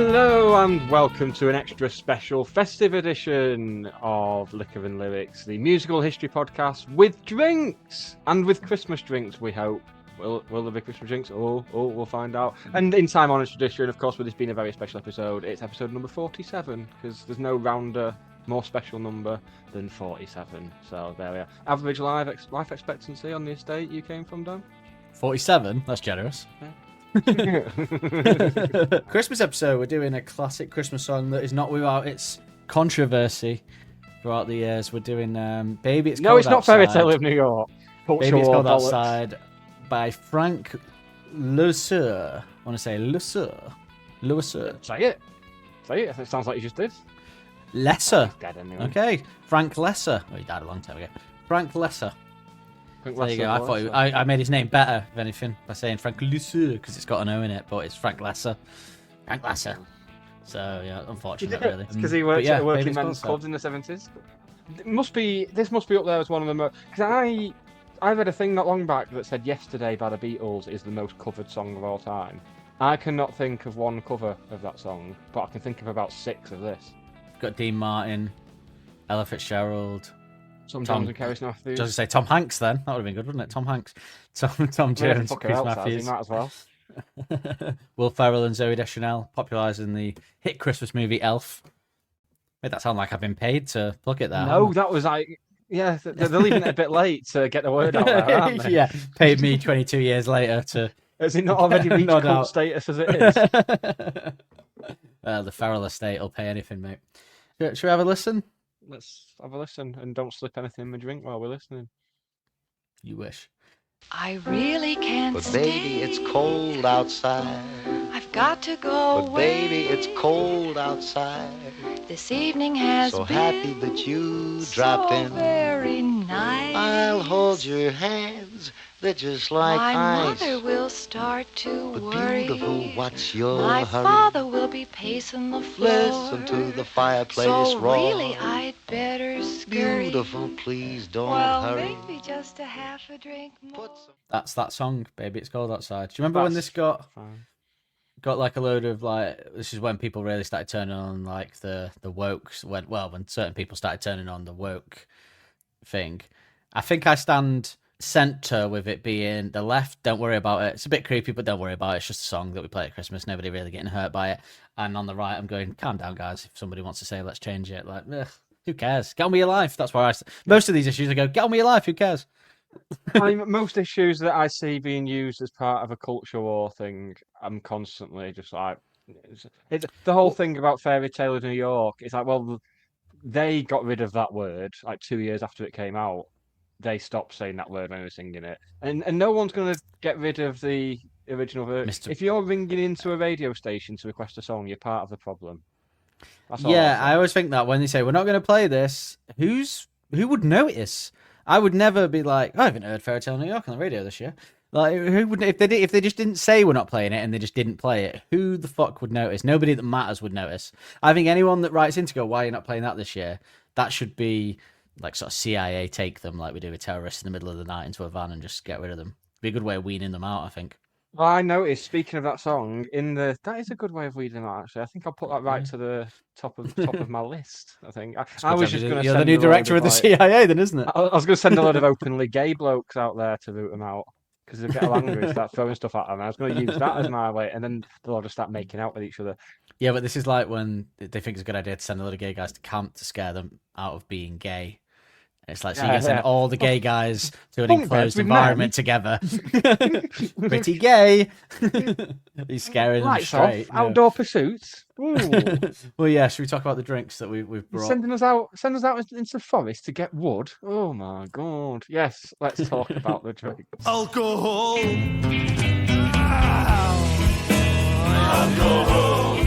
Hello and welcome to an extra special festive edition of Liquor and Lyrics, the musical history podcast with drinks and with Christmas drinks. We hope. Will there be Christmas drinks? We'll find out. And in time-honoured tradition, of course, with this being a very special episode, it's episode number 47 because there's no rounder, more special number than 47. So there we are. Average life expectancy on the estate you came from, Dan? 47? That's generous. Yeah. Christmas episode, we're doing a classic Christmas song that is not without its controversy throughout the years. We're doing Baby It's Cold No, it's not Outside. Fairy Tale of New York. Baby It's Cold Outside by Frank Loesser. I want to say Loesser. Say it. It sounds like you just did. Lesser. He's dead anyway. Okay. Frank Loesser. Oh, he died a long time ago. Frank Loesser. There you go. I made his name better, if anything, by saying Frank Loesser because it's got an O in it, but it's Frank Loesser. Frank Loesser. So yeah, unfortunate, really. It's because he worked at a working men's clubs in the 70s. This must be up there as one of the most. Because I read a thing not long back that said "Yesterday" by the Beatles is the most covered song of all time. I cannot think of one cover of that song, but I can think of about 6 of this. Got Dean Martin, Ella Fitzgerald. Sometimes with Kerry Matthews. Just to say Tom Hanks then. That would have been good, wouldn't it? Tom Hanks. Tom Jones, Chris Matthews. He might as well. Will Ferrell and Zooey Deschanel popularising the hit Christmas movie Elf. Made that sound like I've been paid to plug it there. No, that was like... Yeah, they're leaving it a bit late to get the word out there, aren't they? Yeah, paid me 22 years later to... Has it not already reached cult status as it is? The Ferrell estate will pay anything, mate. Should we have a listen? Let's have a listen and don't slip anything in my drink while we're listening. You wish. I really can't But stay. baby, it's cold outside. I've got to go But away. baby, it's cold outside. This evening has So been happy that you dropped so in. very nice. I'll hold your hands. They're just like My ice. mother will start to But worry. beautiful, what's your My hurry? father will be pacing the floor. Listen to the fireplace so roar. really, I'd better scurry. Beautiful, please don't well, hurry. maybe just a half a drink more. Put some... That's that song, Baby It's Cold Outside. Do you remember when this got like a load of like... This is when people really started turning on like the wokes. When certain people started turning on the woke thing. I think I stand... center with it being the left, don't worry about it. It's a bit creepy, but don't worry about it. It's just a song that we play at Christmas. Nobody really getting hurt by it. And on the right, I'm going, calm down, guys. If somebody wants to say, let's change it, like, who cares? Get on with your life. That's where most of these issues, I go, get on with your life. Who cares? I mean, most issues that I see being used as part of a culture war thing, I'm constantly just like, it's the whole thing about Fairy Tale of New York. It's like, well, they got rid of that word like 2 years after it came out. They stopped saying that word when they were singing it. And no one's going to get rid of the original version. If you're ringing into a radio station to request a song, you're part of the problem. That's all I always think that when they say, we're not going to play this, who would notice? I would never be like, I haven't heard Fairy Tale New York on the radio this year. Like, who would, if they just didn't say we're not playing it and they just didn't play it, who the fuck would notice? Nobody that matters would notice. I think anyone that writes in to go, why are you not playing that this year? That should be... like sort of CIA take them like we do with terrorists in the middle of the night into a van and just get rid of them. Be a good way of weaning them out, I think. Well, I noticed, speaking of that song, that is a good way of weeding them out, actually. I think I'll put that right to the top of my list, I think. I was just going to You're the new director of the CIA then, isn't it? I was going to send a load of openly gay blokes out there to root them out. Because they'll get angry and start throwing stuff at them. I was going to use that as my way, and then they'll all just start making out with each other. Yeah, but this is like when they think it's a good idea to send a lot of gay guys to camp to scare them out of being gay. It's like, so you can send all the gay guys to an enclosed environment together. Pretty gay. He's scaring them straight. Outdoor pursuits. Well, yeah, should we talk about the drinks that we've brought? Send us out into the forest to get wood. Oh my god. Yes, let's talk about the drinks. Alcohol. Alcohol.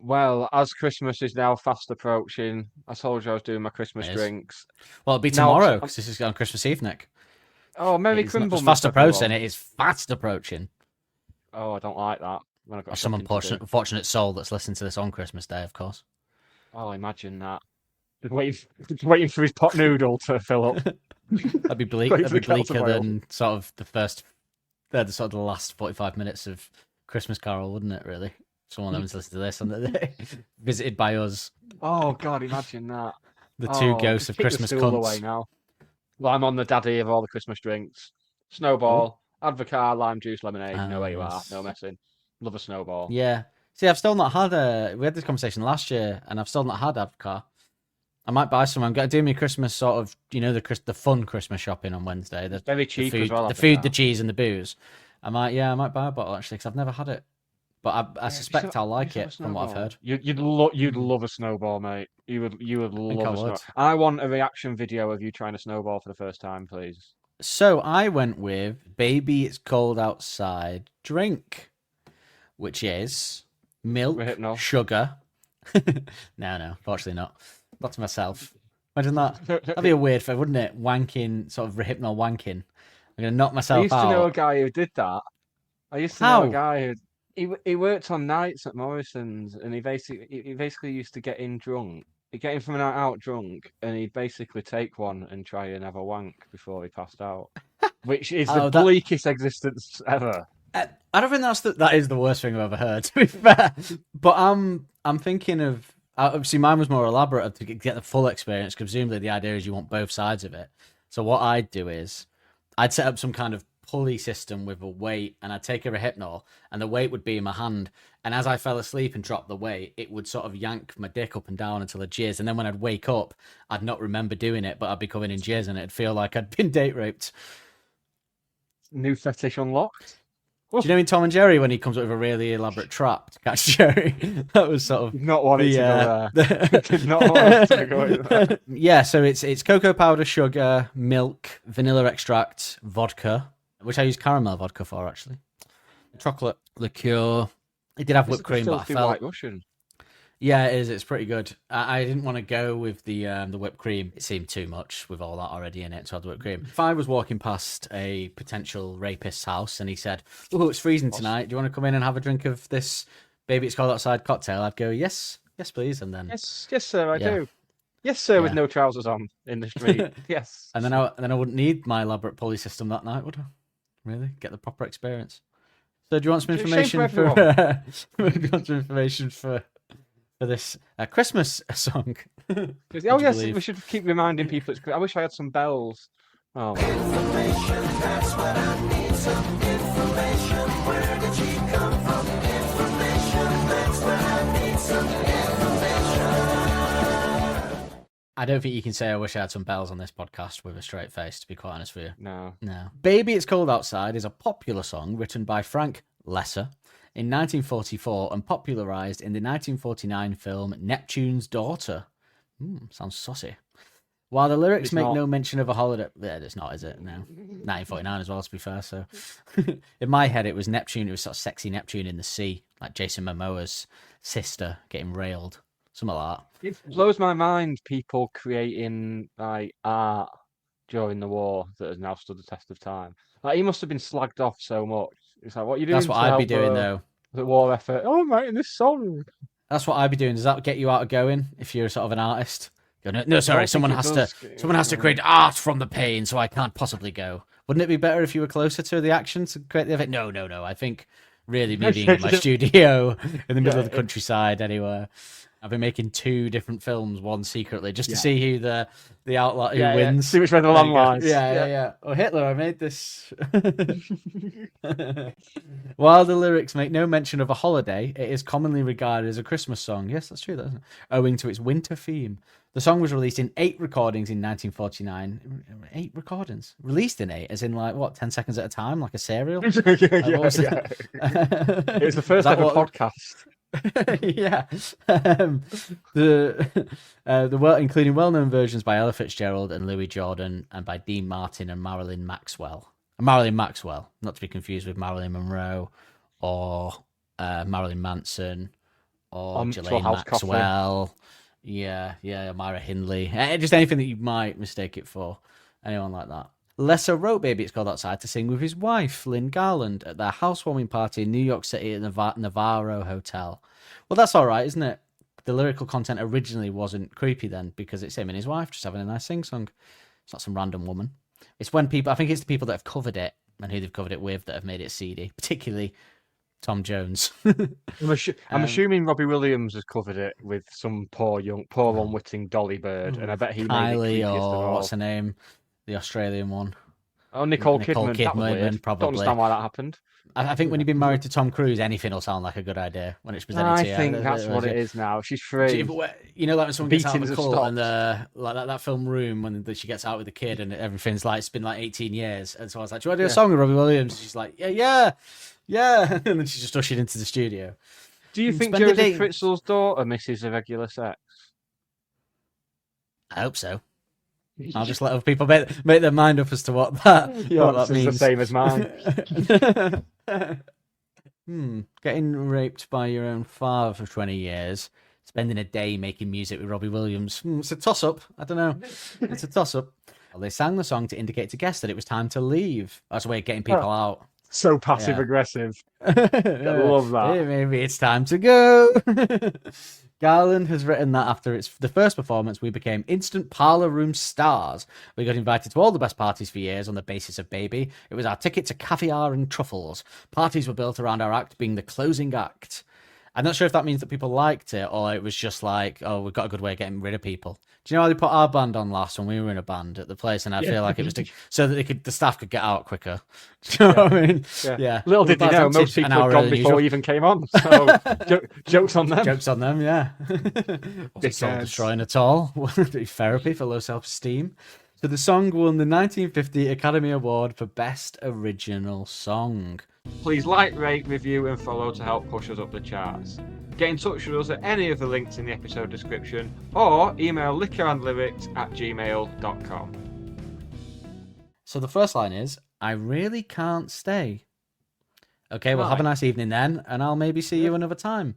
Well, as Christmas is now fast approaching, I told you I was doing my Christmas drinks. Well, it'll be tomorrow because this is on Christmas Eve, Nick. Oh, Merry Crimbo. It's fast approaching. It is fast approaching. Oh, I don't like that. Some unfortunate soul that's listening to this on Christmas Day, of course. Oh, imagine that. Just waiting for his pot noodle to fill up. That'd be bleak. That'd be bleaker than sort of the last 45 minutes of Christmas Carol, wouldn't it? Really. Someone having to listen to this, and they're visited by us, Oh God, imagine that. the two ghosts of kick the Christmas stool cunts. away now. Well, I'm on the daddy of all the Christmas drinks. Snowball, Advocaat, lime juice, lemonade. You know where you are. yes. No messing. Love a snowball. Yeah. See, I've still not had we had this conversation last year, and I've still not had Advocaat. I might buy some. I'm going to do my Christmas sort of, the fun Christmas shopping on Wednesday. The Very cheap food, as well. the food, the cheese, and the booze. I might buy a bottle actually because I've never had it, but I suspect I'll like it from what I've heard. You'd love a snowball, mate. You would love a snowball. I want a reaction video of you trying a snowball for the first time, please. So I went with "Baby It's Cold Outside" drink, which is milk, sugar. No, fortunately not. Not to myself. Imagine that. That'd be a weird thing, wouldn't it? Wanking, sort of hypno wanking. I'm gonna knock myself out. I used to know a guy who did that. I used to know a guy who he worked on nights at Morrison's, and he basically used to get in drunk. He'd get in from a night out drunk, and he'd basically take one and try and have a wank before he passed out, which is the bleakest existence ever. I don't think that is the worst thing I've ever heard, to be fair. But I'm thinking of. Obviously, mine was more elaborate to get the full experience, because presumably the idea is you want both sides of it. So what I'd do is I'd set up some kind of pulley system with a weight, and I'd take a Rehypnol, and the weight would be in my hand. And as I fell asleep and dropped the weight, it would sort of yank my dick up and down until I jizzed. And then when I'd wake up, I'd not remember doing it, but I'd be covered in jizz, and it'd feel like I'd been date raped. New fetish unlocked. Do you know in Tom and Jerry when he comes up with a really elaborate trap to catch Jerry? That was sort of not wanting to go there. Did not want to go there. Yeah, so it's cocoa powder, sugar, milk, vanilla extract, vodka, which I use caramel vodka for actually. Chocolate liqueur. It did have whipped cream, but I felt White Russian. Yeah, it is. It's pretty good. I didn't want to go with the whipped cream. It seemed too much with all that already in it to have the whipped cream. If I was walking past a potential rapist's house and he said, "Oh, it's freezing tonight. Do you want to come in and have a drink of this Baby It's Cold Outside cocktail?" I'd go, yes, please. And then yes, sir, I do. Yes, sir, with no trousers on in the street. Yes. And then I wouldn't need my elaborate pulley system that night, would I? Really get the proper experience. So do you want some information for? Do you want some information for this Christmas song? Oh yes, we should keep reminding people. I wish I had some bells. Oh. Information, that's what I need. Some information. Where did she come from? Information, that's what I need. Some information. I don't think you can say I wish I had some bells on this podcast with a straight face, to be quite honest with you. No. Baby It's Cold Outside is a popular song written by Frank Loesser in 1944 and popularised in the 1949 film Neptune's Daughter. Sounds saucy. While the lyrics make no mention of a holiday... Yeah, it's not, is it? No. 1949 as well, to be fair. So, in my head, it was Neptune. It was sort of sexy Neptune in the sea, like Jason Momoa's sister getting railed. Something like that. It blows my mind, people creating like art during the war that has now stood the test of time. Like, he must have been slagged off so much. It's like, what are you doing? That's what I'd be doing, though. The war effort. Oh, I'm writing this song. That's what I'd be doing. Does that get you out of going if you're sort of an artist? Go, no, sorry. Someone has to create art from the pain, so I can't possibly go. Wouldn't it be better if you were closer to the action to create the effect? No. I think really me being in my studio in the middle of the countryside anywhere. I've been making 2 different films, one secretly, just to see who the outlet who wins. See which way the land lies. Yeah. Oh, Hitler, I made this. While the lyrics make no mention of a holiday, it is commonly regarded as a Christmas song. Yes, that's true, isn't it? Owing to its winter theme. The song was released in 8 recordings in 1949. 8 recordings? Released in 8, as in 10 seconds at a time, like a serial? It was the first ever podcast. Yeah. The including well-known versions by Ella Fitzgerald and Louis Jordan, and by Dean Martin and Marilyn Maxwell. Marilyn Maxwell, not to be confused with Marilyn Monroe or Marilyn Manson or Ghislaine Maxwell. Coffee. Yeah, Myra Hindley. Just anything that you might mistake it for. Anyone like that. Loesser wrote Baby It's Cold Outside to sing with his wife, Lynn Garland, at their housewarming party in New York City at the Navarro Hotel. Well, that's all right, isn't it? The lyrical content originally wasn't creepy then, because it's him and his wife just having a nice sing-song. It's not some random woman. It's when people... I think it's the people that have covered it and who they've covered it with that have made it seedy. Particularly Tom Jones. I'm assuming Robbie Williams has covered it with some poor unwitting dolly bird, and I bet he made it Kylie, creepiest of or all. what's her name? The Australian one. Oh, Nicole Kidman. That was weird. Probably. Don't understand why that happened. I think when you've been married to Tom Cruise, anything will sound like a good idea when it's presented to you. I think that's what it is now. She's free. You know, like when someone gets out of Beatings the have cult and stopped. like that film Room, when she gets out with the kid and everything's like it's been like 18 years, and so I was like, "Do you want to do a song with Robbie Williams?" She's like, "Yeah," and then she's just ushered into the studio. Do you think Spend the Joseph day- Fritzl's daughter misses irregular sex? I hope so. I'll just let other people make their mind up as to what that Is the means. same as mine. Getting raped by your own father for 20 years, spending a day making music with Robbie Williams. It's a toss-up. I don't know. It's a toss-up. Well, they sang the song to indicate to guests that it was time to leave. That's a way of getting people out. So passive aggressive. I love that. Hey, maybe it's time to go. Garland has written that after the first performance, we became instant parlor room stars. We got invited to all the best parties for years on the basis of Baby. It was our ticket to caviar and truffles. Parties were built around our act being the closing act. I'm not sure if that means that people liked it or it was just like, oh, we've got a good way of getting rid of people. Do you know how they put our band on last when we were in a band at the place? And I feel like it was so that the staff could get out quicker. Do you know what I mean? Yeah. Little did they know, most people had gone before we even came on. So jokes on them. Jokes on them, yeah. Wasn't soul destroying at all. Therapy for low self-esteem. So the song won the 1950 Academy Award for Best Original Song. Please like, rate, review, and follow to help push us up the charts. Get in touch with us at any of the links in the episode description or email liquorandlyrics@gmail.com. So the first line is, I really can't stay. Okay, well, have a nice evening then, and I'll maybe see you another time.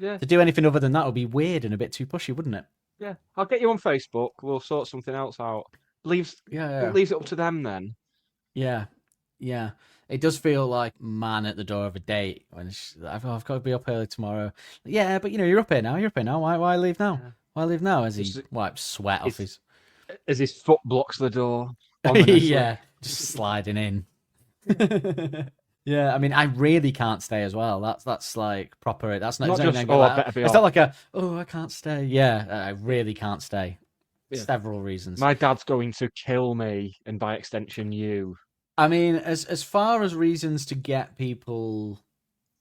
Yeah. To do anything other than that would be weird and a bit too pushy, wouldn't it? Yeah. I'll get you on Facebook. We'll sort something else out. It leaves it up to them then. Yeah. It does feel like man at the door of a date when I've got to be up early tomorrow. Yeah, but you're up here now. Why leave now? Yeah. Why leave now? As he wipes sweat off his. As his foot blocks the door. Yeah, just sliding in. Yeah, I mean, I really can't stay as well. That's like proper. That's not just, it's it's not like I can't stay. Yeah, I really can't stay. Yeah. Several reasons. My dad's going to kill me, and by extension, you. I mean, as far as reasons to get people,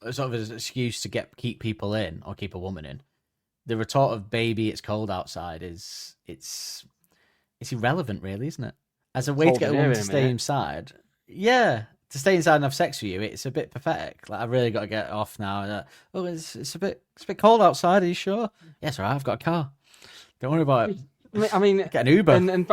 sort of as an excuse to keep people in or keep a woman in, the retort of "baby, it's cold outside" it's irrelevant, really, isn't it? As a way to get a woman to stay inside, to stay inside and have sex with you, it's a bit pathetic. Like, I've really got to get off now. It's a bit cold outside. Are you sure? Yes, all right. I've got a car. Don't worry about it. I mean, get an Uber. And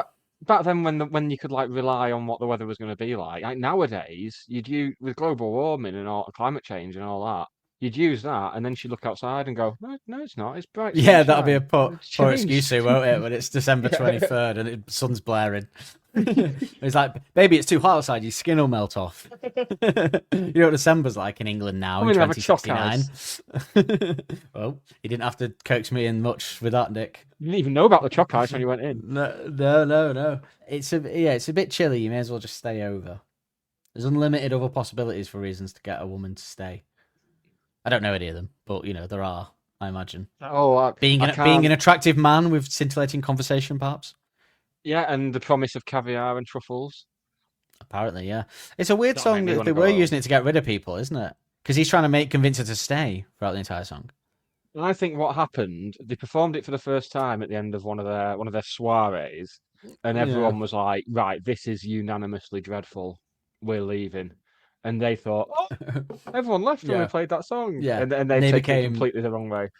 back then, when you could like rely on what the weather was going to be like nowadays, with global warming and all climate change and all that, you'd use that, and then she'd look outside and go, no, it's not. It's bright. Yeah, that'll be a poor excuse, won't it? When it's December 23rd and the sun's blaring. It's like, baby, it's too hot outside. Your skin will melt off. You know what December's like in England now in 2069. Well, you didn't have to coax me in much with that, Nick. You didn't even know about the choc ice when you went in. No. It's a bit chilly. You may as well just stay over. There's unlimited other possibilities for reasons to get a woman to stay. I don't know any of them, but there are. I imagine. Being an attractive man with scintillating conversation, perhaps. Yeah, and the promise of caviar and truffles. Apparently, yeah. It's a weird song that they were using it to get rid of people, isn't it? Because he's trying to convince her to stay throughout the entire song. And I think what happened, they performed it for the first time at the end of one of their soirees, and everyone was like, "Right, this is unanimously dreadful. We're leaving." And they thought, everyone left when we played that song. Yeah, and they became it completely the wrong way.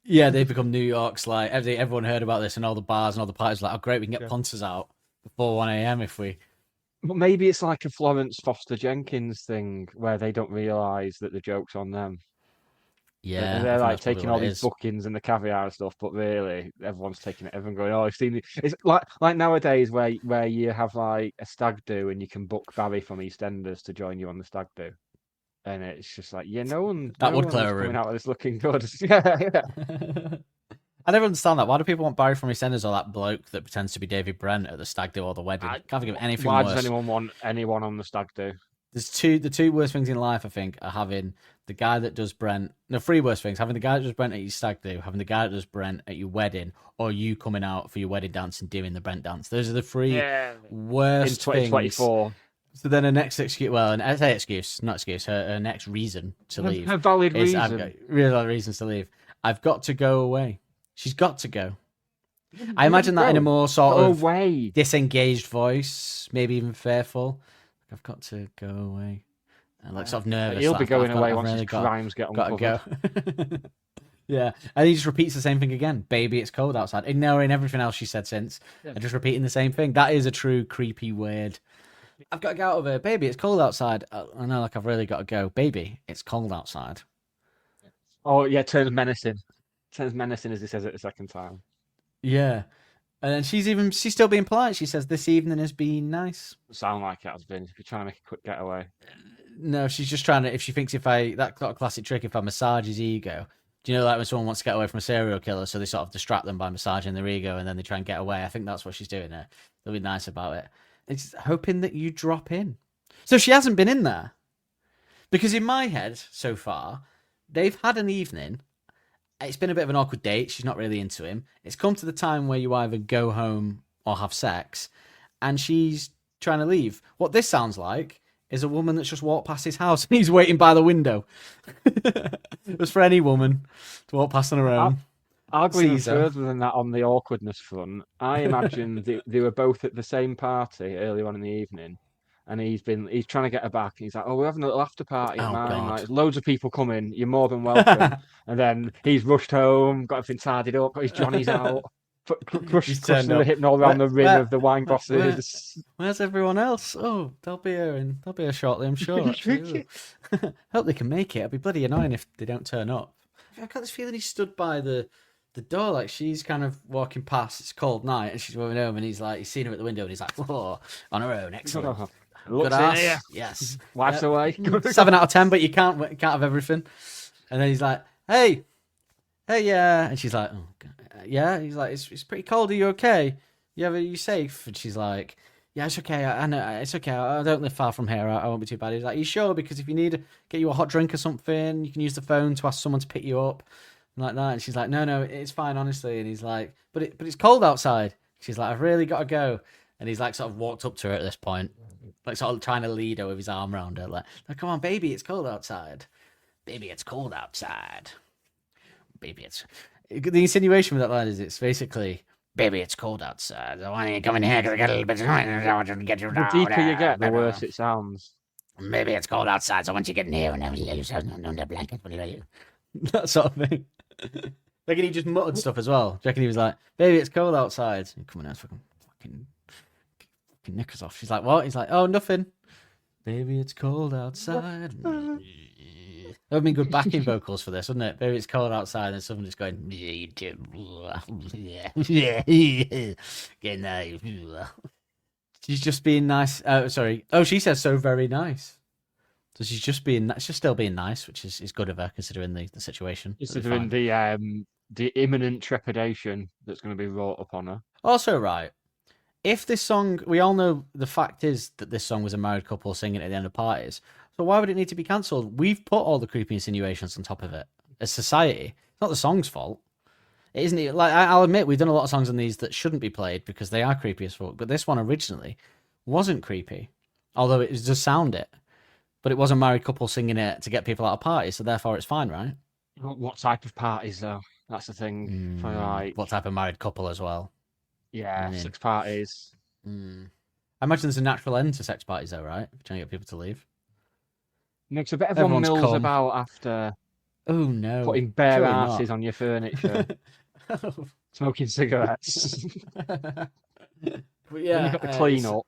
Yeah, they become New York's, like, everyone heard about this, and all the bars and all the parties were like, oh, great, we can get punters out before 1 a.m. if we... But maybe it's like a Florence Foster Jenkins thing, where they don't realise that the joke's on them. Yeah. And they're like taking all these bookings and the caviar and stuff, but really, everyone's taking it. Everyone going, I've seen it. It's like nowadays where you have like a stag do and you can book Barry from EastEnders to join you on the stag do. And it's just like, no one would clear a room. Coming out of this looking good. Yeah. I never understand that. Why do people want Barry from EastEnders or that bloke that pretends to be David Brent at the stag do or the wedding? Can't think of anything Why worse. does anyone want anyone on the stag do? the two worst things in life, I think, are having the guy that does Brent. No, three worst things: having the guy that does Brent at your stag do, having the guy that does Brent at your wedding, or you coming out for your wedding dance and doing the Brent dance. Those are the three worst in 2024. things. So then her next excuse, well, I say excuse, not excuse, her next reason to leave. Her valid is reason. I've got really valid reasons to leave. I've got to go away. She's got to go. I imagine that in a more sort of disengaged voice, maybe even fearful. I've got to go away. And like sort of nervous. He'll be going away I've once really his crimes get uncovered. Go. Yeah. And he just repeats the same thing again. Baby, it's cold outside. Ignoring everything else she said since. Yeah. And just repeating the same thing. That is a true creepy weird. I've got to get out of here. Baby, it's cold outside. I know, like, I've really got to go. Baby, it's cold outside. Oh, yeah, turns menacing. Turns menacing as he says it the second time. Yeah. And then she's still being polite. She says, this evening has been nice. Sound like it has been, if you're trying to make a quick getaway. No, she's just trying to, if she thinks that sort of classic trick, if I massage his ego. Do you know, like when someone wants to get away from a serial killer, so they sort of distract them by massaging their ego and then they try and get away? I think that's what she's doing there. They'll be nice about it. It's hoping that you drop in. So she hasn't been in there. Because in my head, so far, they've had an evening. It's been a bit of an awkward date. She's not really into him. It's come to the time where you either go home or have sex, and she's trying to leave. What this sounds like is a woman that's just walked past his house and he's waiting by the window. It's for any woman to walk past on her own. I'll go even further than that on the awkwardness front. I imagine they were both at the same party earlier on in the evening, and he's trying to get her back. And he's like, "Oh, we're having a little after party at mine. Like, loads of people coming. You're more than welcome." And then he's rushed home, got everything tidied up, got his Johnny's out, crushing the hypnol around the rim of the wine glasses. Where's everyone else? Oh, they'll be here shortly, I'm sure. Hope they can make it. It'd be bloody annoying if they don't turn up. I've got this feeling he stood by the door, like she's kind of walking past. It's a cold night, and she's going home, and he's seen her at the window, and he's like, "Oh, on her own, excellent." Good ass. Here. Yes. Wife's away. 7 out of 10, but you can't have everything. And then he's like, hey, yeah. And she's like, oh, God. Yeah. He's like, it's pretty cold. Are you okay? Yeah, are you safe? And she's like, yeah, it's okay. I know it's okay. I don't live far from here. I won't be too bad. He's like, are you sure? Because if you need get you a hot drink or something, you can use the phone to ask someone to pick you up. And like that. And she's like, no, it's fine, honestly. And he's like, but it's cold outside. She's like, I've really got to go. And he's like sort of walked up to her at this point, like sort of trying to lead her with his arm around her, like, come on, baby, it's cold outside. Baby, it's cold outside. Baby, it's... The insinuation with that line is it's basically, baby, it's cold outside. Why don't you come in here because I get a little bit... I want to get you down. The deeper you get, the worse it sounds. Maybe it's cold outside, so once you get in here, and the blanket, that sort of thing. Reckon he just muttered stuff as well. Do you reckon he was like, baby, it's cold outside? Come on, now, fucking knickers off. She's like, what? He's like, oh, nothing. Baby, it's cold outside. That would have been good backing vocals for this, wouldn't it? Baby, it's cold outside, and someone just going, she's just being nice. Sorry. Oh, she says so very nice. So she's just still being nice, which is good of her considering the situation. Considering the imminent trepidation that's going to be wrought upon her. Also, right. If this song, we all know the fact is that this song was a married couple singing at the end of parties. So why would it need to be cancelled? We've put all the creepy insinuations on top of it as society. It's not the song's fault. It isn't. Like, I'll admit we've done a lot of songs on these that shouldn't be played because they are creepy as fuck. But this one originally wasn't creepy, although it does sound it. But it was a married couple singing it to get people out of parties, so therefore it's fine, right? What type of parties though? That's the thing. For like, what type of married couple as well? Yeah, sex parties. I imagine there's a natural end to sex parties, though, right? Trying to get people to leave. Next, I bet everyone mills about after. Oh no! Putting bare asses on your furniture, smoking cigarettes. But yeah, when you got the clean up.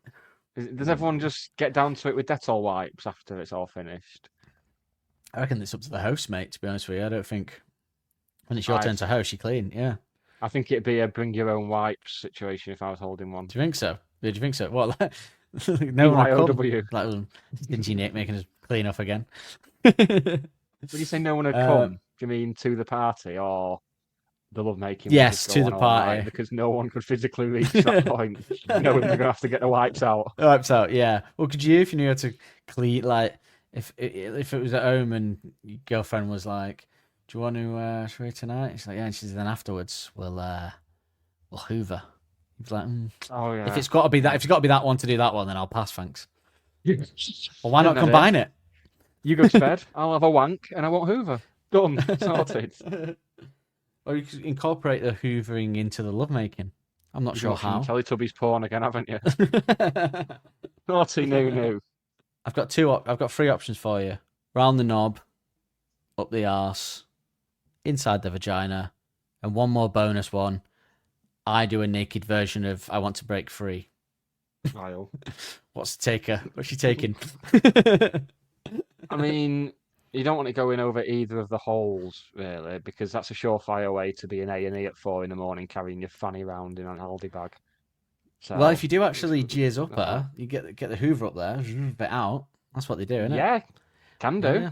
Does everyone just get down to it with Dettol wipes after it's all finished? I reckon it's up to the host, mate. To be honest with you, I don't think when it's your turn to host, you clean. Yeah. I think it'd be a bring your own wipes situation if I was holding one. Do you think so? Did you think so? What? No BYOW. Like stingy Nick making us clean off again. When you say no one had come, do you mean to the party or the lovemaking. Yes, would just to go the on all night party. because no one could physically reach that point, knowing they're gonna have to get the wipes out. Wipes out, yeah. Well, could you, if you knew how to clean, like, if it was at home and your girlfriend was like, "Do you want to show tonight?" She's like, "Yeah," and she's then afterwards, we'll Hoover. He's like, Oh yeah. if it's got to be that one to do that one, then I'll pass, thanks. Well, Well, why not combine it? You go to bed, I'll have a wank, and I won't hoover. Done. Sorted. Or you could incorporate the hoovering into the lovemaking. I'm not sure how. Teletubbies porn again, haven't you? Naughty no. I've got three options for you. Round the knob, up the arse, inside the vagina, and one more bonus one. I do a naked version of I Want to Break Free. Vile. What's the taker? What's she taking? I mean, you don't want to go in over either of the holes, really, because that's a surefire way to be an A&E at 4 a.m. carrying your fanny round in an Aldi bag. So, Well, if you do actually jizz up her, you get the Hoover up there, bit out. That's what they do, isn't it? Yeah, can do. Yeah.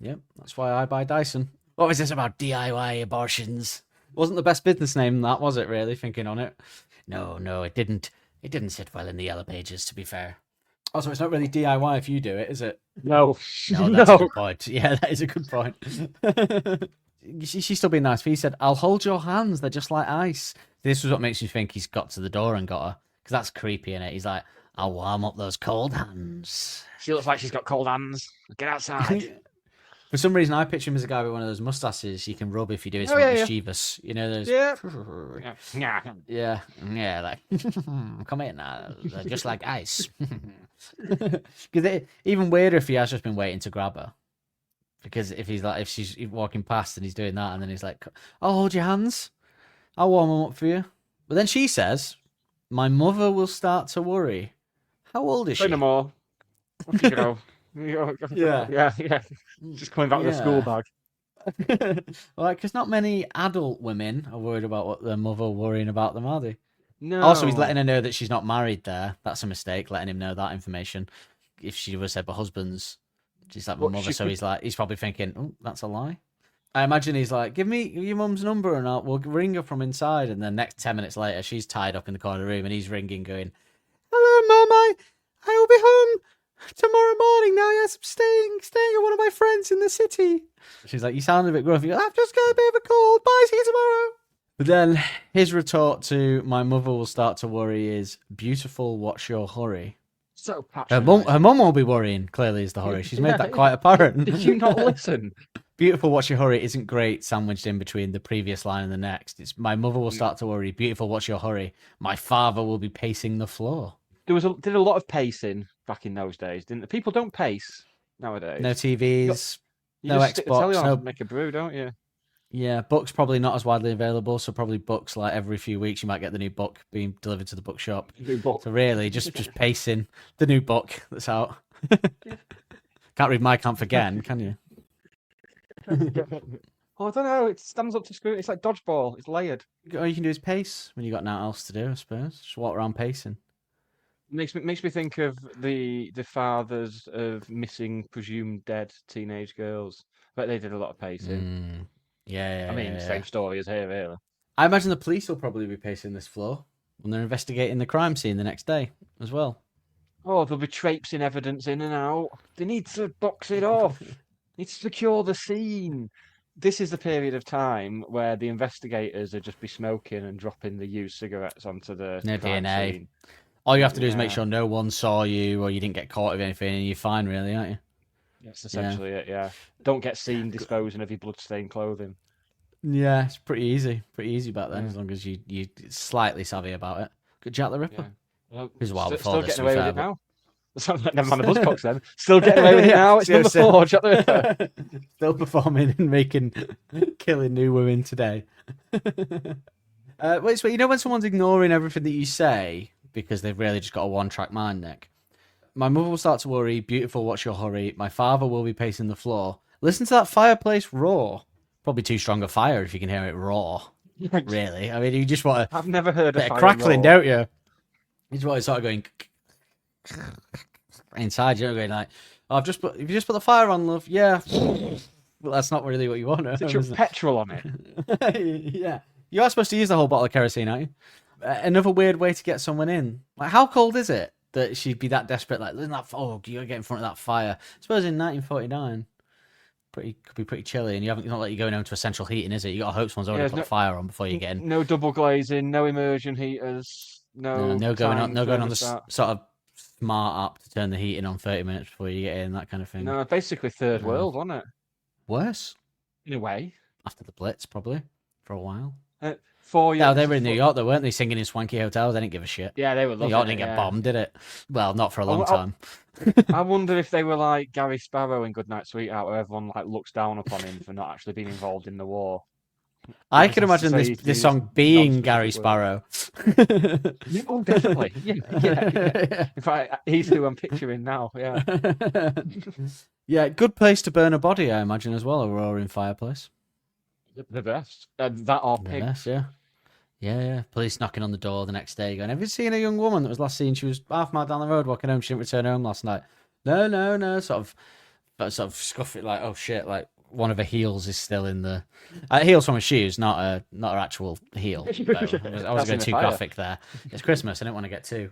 Yep, that's why I buy Dyson. What was this about DIY abortions? Wasn't the best business name, that, was it, really, thinking on it? No, it didn't. It didn't sit well in the Yellow Pages, to be fair. Also, it's not really DIY if you do it, is it? No. No, that's a good point. Yeah, that is a good point. She's still being nice. He said, "I'll hold your hands. They're just like ice." This was what makes you think he's got to the door and got her. Because that's creepy, innit? He's like, "I'll warm up those cold hands." She looks like she's got cold hands. Get outside. For some reason, I picture him as a guy with one of those mustaches you can rub if you're doing Oh, something yeah, yeah. mischievous. You know, those... Yeah. Yeah, like, come in, they're just like ice. Because even weirder if he has just been waiting to grab her. Because if she's walking past and he's doing that, and then he's like, "I'll hold your hands, I'll warm them up for you." But then she says, "My mother will start to worry." How old is she? Say no more. Off you go. Yeah. Just coming back with a school bag. Well, because not many adult women are worried about what their mother worrying about them, are they? No. Also, he's letting her know that she's not married there. That's a mistake, letting him know that information. If she would have said, "But husbands," she's like, "My Well, mother." she So could- he's probably thinking, "Oh, that's a lie." I imagine he's like, "Give me your mum's number and we'll ring her from inside." And then next 10 minutes later, she's tied up in the corner of the room and he's ringing, going, "Hello, Mum, I will be home tomorrow morning now. Yes, I'm staying at one of my friends in the city." She's like, "You sound a bit gruffy." "I've just got a bit of a cold. Bye, see you tomorrow." But then his retort to "my mother will start to worry" is, "Beautiful, what's your hurry?" So Her patronising. mum will be worrying, clearly, is the hurry. She's made that quite apparent. Did you not listen? "Beautiful, what's your hurry" isn't great sandwiched in between the previous line and the next. It's "my mother will start to worry. Beautiful, what's your hurry? My father will be pacing the floor." Did a lot of pacing back in those days, didn't they? People don't pace nowadays. No TVs, You no just stick the telly Xbox, on no... and make a brew, don't you? Yeah, books probably not as widely available, so probably books like every few weeks you might get the new book being delivered to the bookshop. New book. So really, just pacing the new book that's out. Can't read My Kampf again, can you? Oh, I don't know. It stands up to scrutiny. It's like dodgeball. It's layered. All you can do is pace when you got nothing else to do, I suppose. Just walk around pacing. Makes me think of the fathers of missing, presumed dead teenage girls. But they did a lot of pacing. Yeah. I mean, same story as here, really. I imagine the police will probably be pacing this floor when they're investigating the crime scene the next day as well. Oh, they'll be traipsing evidence in and out. They need to box it off. Need to secure the scene. This is the period of time where the investigators would just be smoking and dropping the used cigarettes onto the No crime DNA. scene. All you have to do is make Yeah. sure no one saw you or you didn't get caught with anything, and you're fine, really, aren't you? That's essentially it, yeah. Don't get seen disposing of your bloodstained clothing. Yeah, it's pretty easy. Pretty easy back then, as long as you're slightly savvy about it. Good Jack the Ripper. Yeah. Well, It was a while before still this, getting to be away with fair, it but- now. Never mind the Buzzcocks then. Still getting away with it now. It's Yeah, number so- 4, Jack the Ripper. Still performing and killing new women today. Wait, so you know when someone's ignoring everything that you say because they've really just got a one-track mind, Nick? My mother will start to worry. Beautiful, what's your hurry? My father will be pacing the floor. Listen to that fireplace roar. Probably too strong a fire if you can hear it roar. Really, I mean, you just want I've never heard a of bit of fire crackling, roar. don't you? You just want to start going inside. You're going like, "Oh, you just put the fire on, love." Yeah. Well, that's not really what you want. Is it petrol on it? Yeah. You are supposed to use the whole bottle of kerosene, aren't you? Another weird way to get someone in. Like, how cold is it that she'd be that desperate? Like, isn't that, oh, you gotta get in front of that fire. I suppose in 1949, could be pretty chilly, and it's not like you're going home to essential heating, is it? You got to hope someone's already put a fire on before you get in. No double glazing, no immersion heaters, no going on the sort of smart app to turn the heating on 30 minutes before you get in, that kind of thing. No, basically third world, wasn't it? Worse, in a way. After the Blitz, probably for a while. 4 years. Yeah, they were in New York, though, weren't they? Singing in swanky hotels. They didn't give a shit. Yeah, they were loving it. New York didn't get bombed, did it? Well, not for a long time. I wonder if they were like Gary Sparrow in Goodnight Sweetheart, where everyone like looks down upon him for not actually being involved in the war. I can imagine this song being Gary Sparrow. Oh, definitely. Yeah. In fact, he's who I'm picturing now. Yeah. Yeah, good place to burn a body, I imagine, as well. A roaring fireplace. The best. That or pigs. Best, yeah. Yeah. Police knocking on the door the next day, going, "Have you seen a young woman that was last seen? She was half a mile down the road walking home. She didn't return home last night." No. Sort of scuff it like, oh shit, like one of her heels is still in the heels from her shoes, not her actual heel. I was going too graphic there. It's Christmas. I didn't want to get too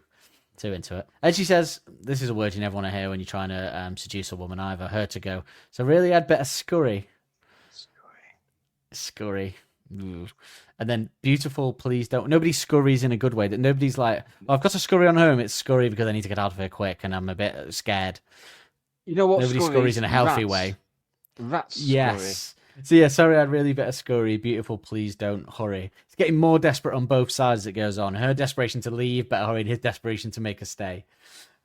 into it. And she says, "This is a word you never want to hear when you're trying to seduce a woman either." Her to go, "So really, I'd better scurry." Scurry. Ooh. And then beautiful, please don't. Nobody scurries in a good way. That nobody's like, "Oh, I've got to scurry on home." It's scurry because I need to get out of here quick and I'm a bit scared. You know what? Nobody scurries in a healthy way. That's yes. So yeah, sorry, I'd really better scurry. Beautiful, please don't hurry. It's getting more desperate on both sides as it goes on. Her desperation to leave, better hurry, and his desperation to make her stay.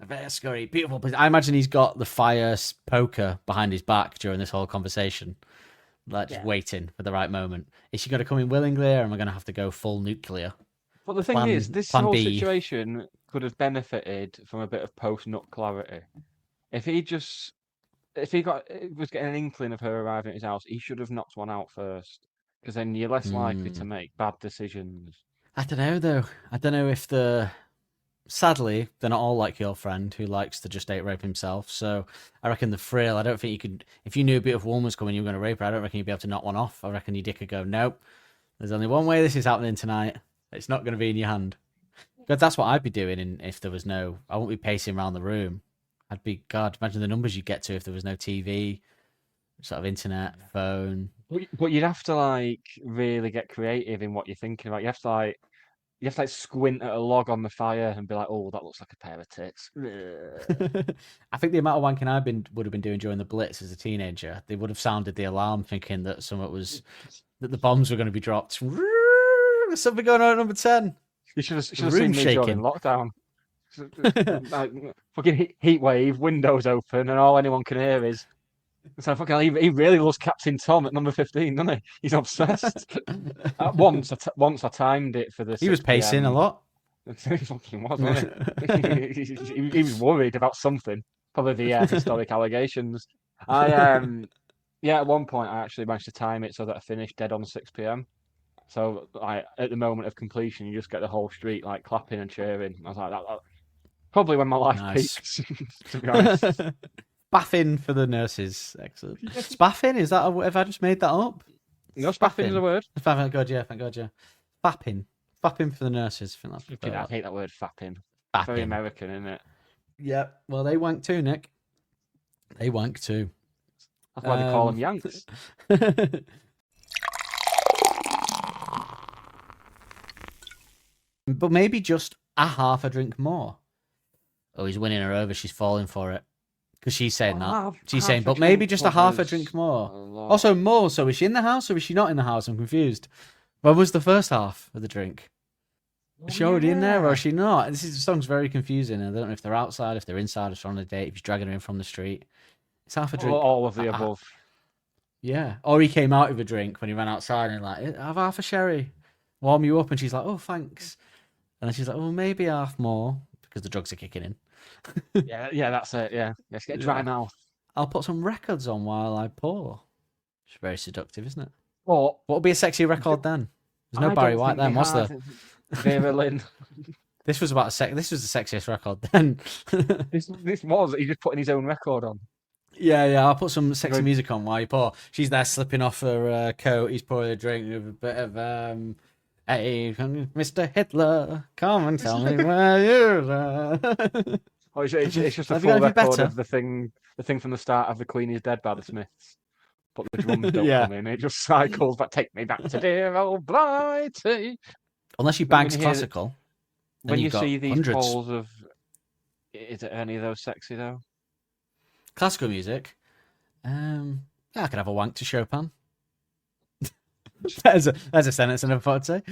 I better scurry. Beautiful, please. I imagine he's got the fire poker behind his back during this whole conversation. Like, just waiting for the right moment. Is she going to come in willingly, or am I going to have to go full nuclear? But the thing is, this whole situation could have benefited from a bit of post-nut clarity. If he was getting an inkling of her arriving at his house, he should have knocked one out first, because then you're less likely to make bad decisions. I don't know, though. I don't know if sadly, they're not all like your friend who likes to just date rape himself. So I reckon the frill, I don't think you could, if you knew a beautiful woman was coming, you were going to rape her, I don't reckon you'd be able to knock one off. I reckon your dick would go, "Nope, there's only one way this is happening tonight. It's not going to be in your hand." Because that's what I'd be doing if there was I wouldn't be pacing around the room. I'd be, God, imagine the numbers you'd get to if there was no TV, sort of internet, phone. But you'd have to really get creative in what you're thinking about. You have to squint at a log on the fire and be like, "Oh, that looks like a pair of tits." I think the amount of wanking I would have been doing during the Blitz as a teenager, they would have sounded the alarm thinking that that the bombs were going to be dropped. There's something going on at number 10. You should have seen me during lockdown. Fucking heat wave, windows open, and all anyone can hear is. So fucking, he really loves Captain Tom at number 15, doesn't he? He's obsessed. Once I timed it for the. He was pacing a lot. He fucking was, wasn't he? He was worried about something. Probably the historic allegations. At one point I actually managed to time it so that I finished dead on 6 p.m. So at the moment of completion, you just get the whole street clapping and cheering. I was like, that probably when my life peaks. To be honest. Spaffing for the nurses. Excellent. Spaffing? Is that have I just made that up? No, spaffing is a word. Thank God, yeah. Fapping. Fapping for the nurses. I hate that word, fapping. Fapping. Very American, isn't it? Yeah. Well, they wank too, Nick. They wank too. That's why they call them Yanks. But maybe just a half a drink more. Oh, he's winning her over. She's falling for it. Because she's saying that. She's saying, but maybe just a half a drink more. Also, more. So is she in the house or is she not in the house? I'm confused. When was the first half of the drink? Is she already in there or is she not? The song's very confusing. I don't know if they're outside, if they're inside, if they're on a date, if he's dragging her in from the street. It's half a drink. All of the above. Yeah. Or he came out with a drink when he ran outside and have half a sherry. Warm you up. And she's like, "Oh, thanks." And then she's like, "Oh, maybe half more." Because the drugs are kicking in. yeah, that's it. Yeah, let's get dry mouth. I'll put some records on while I pour. It's very seductive, isn't it? What would be a sexy record then? There's no Barry White then, was there? Vera Lynn. This was about This was the sexiest record then. this was. He just putting his own record on. Yeah. I'll put some sexy music on while you pour. She's there slipping off her coat. He's pouring a drink with a bit of hey, Mr. Hitler, come and tell me where you are. Oh, it's just a Have you got full anything record better? of the thing from the start of The Queen is Dead by the Smiths. But the drums don't Yeah. come in. It just cycles back. Take me back to dear old Blighty. Unless you When bags you hear- classical. When you you've got see these hundreds. polls of, is it any of those sexy though? Classical music. Yeah, I could have a wank to Chopin. There's a sentence I never thought I'd say.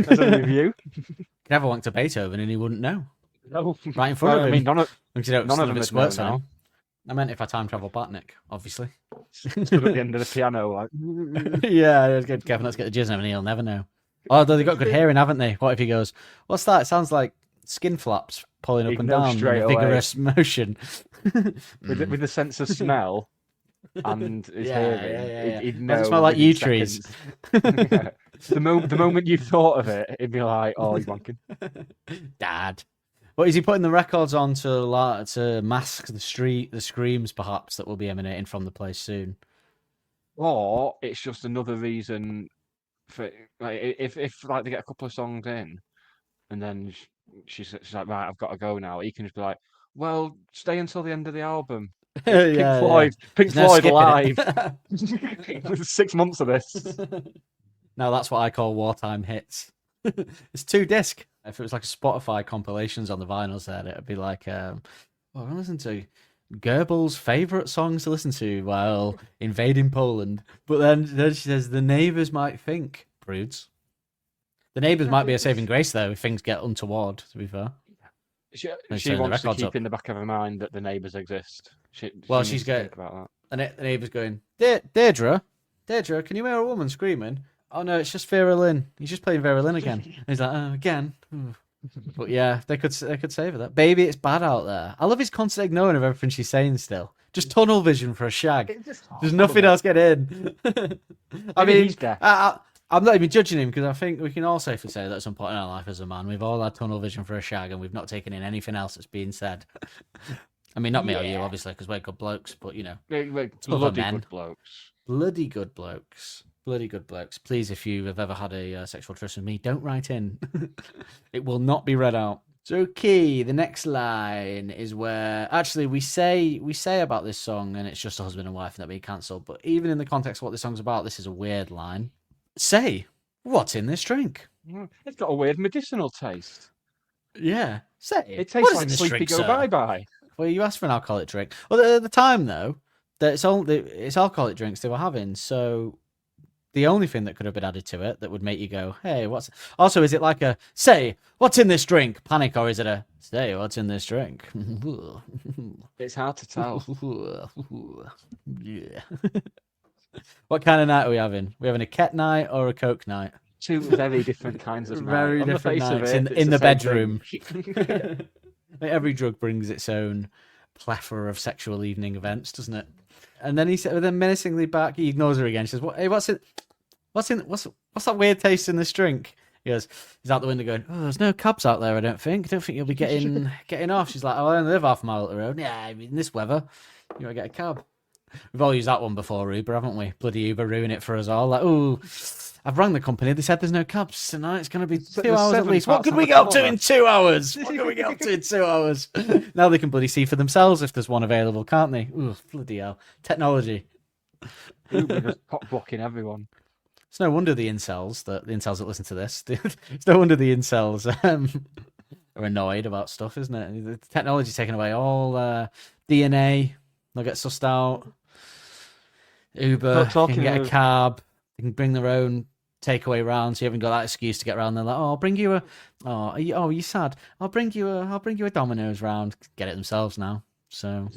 As a review. Could have a wank to Beethoven and he wouldn't know. No. Right in front of him. I mean, none of None of them it would squirts know on now. him. I meant if I time travel back, Nick, obviously. stood at the end of the piano like. Yeah, it's good. Kevin, let's get the jizz and he'll never know. Although they've got good hearing, haven't they? What if he goes, what's that? It sounds like skin flaps pulling up He'd and know down straight in a away. vigorous motion. With the sense of smell and his hearing, he'd know. Does it smell like within yew trees? seconds. Yeah. The moment you thought of it, it'd be like, oh, he's wanking. Dad. What is he putting the records on to mask the screams perhaps that will be emanating from the place soon? Or it's just another reason for like if like they get a couple of songs in, and then she's like, right, I've got to go now. He can just be like, well, stay until the end of the album. Pink Floyd There's no live. skipping it. 6 months of this. No, that's what I call wartime hits. It's 2 disc. If it was like a Spotify compilations on the vinyls, then it'd be like, well, I listen to Goebbels' favorite songs to listen to while invading Poland. But then she says the neighbors might think prudes. The neighbors might be a saving grace though if things get untoward. To be fair, She turn the wants to records keep up. in the back of her mind that the neighbours exist. She's needs to going. think about that. And the neighbour's going, Deirdre, can you hear a woman screaming? Oh no, it's just Vera Lynn. He's just playing Vera Lynn again. And he's like, oh, again. But yeah, they could save that. Baby, it's bad out there. I love his constant ignoring of everything she's saying still. Just tunnel vision for a shag. There's nothing else getting in. I mean, he's deaf. I'm not even judging him because I think we can all safely say that at some point in our life as a man, we've all had tunnel vision for a shag and we've not taken in anything else that's being said. I mean, not me or you, obviously, because we're good blokes, but you know, Bloody men. good blokes. bloody good blokes. Bloody good blokes. Please, if you have ever had a sexual tryst with me, don't write in. It will not be read out. So, the next line is where actually we say about this song, and it's just a husband and wife that we cancelled. But even in the context of what this song's about, this is a weird line. Say, what's in this drink? It's got a weird medicinal taste. Yeah, say It what tastes is like in this Sleepy drink, Go sir? Bye Bye. Well, you asked for an alcoholic drink. Well, at the time though, that it's alcoholic drinks they were having, so the only thing that could have been added to it that would make you go, hey, what's... Also, is it like a, say, what's in this drink? Panic, or is it a, say, what's in this drink? It's hard to tell. Yeah. What kind of night are we having? We having a ket night or a coke night? Two very different kinds of Very night. On different the face nights of it, in the it's same bedroom. thing. Every drug brings its own plethora of sexual evening events, doesn't it? And then he said, then menacingly back, he ignores her again. She says, "What? Hey, what's that weird taste in this drink?" He goes, he's out the window going, "Oh, there's no cabs out there. I don't think you'll be getting off." She's like, "Oh, I only live half a mile up the road." "Yeah, in this weather, you gotta get a cab." We've all used that one before, Uber, haven't we? Bloody Uber ruin it for us all. Like, oh, I've rang the company. They said there's no cabs tonight. It's going to be 2 hours at least. What could we get up to in 2 hours? What can we get up to in 2 hours? Now they can bloody see for themselves if there's one available, can't they? Ooh, bloody hell. Technology. Uber just pop blocking everyone. It's no wonder the incels that listen to this. It's no wonder the incels are annoyed about stuff, isn't it? The technology's taking away all DNA. They'll get sussed out. Uber can get a cab. They can bring their own takeaway round, so you haven't got that excuse to get around. They're like, "Oh, I'll bring you a. Oh, are you sad? I'll bring you a Domino's round." Get it themselves now. So,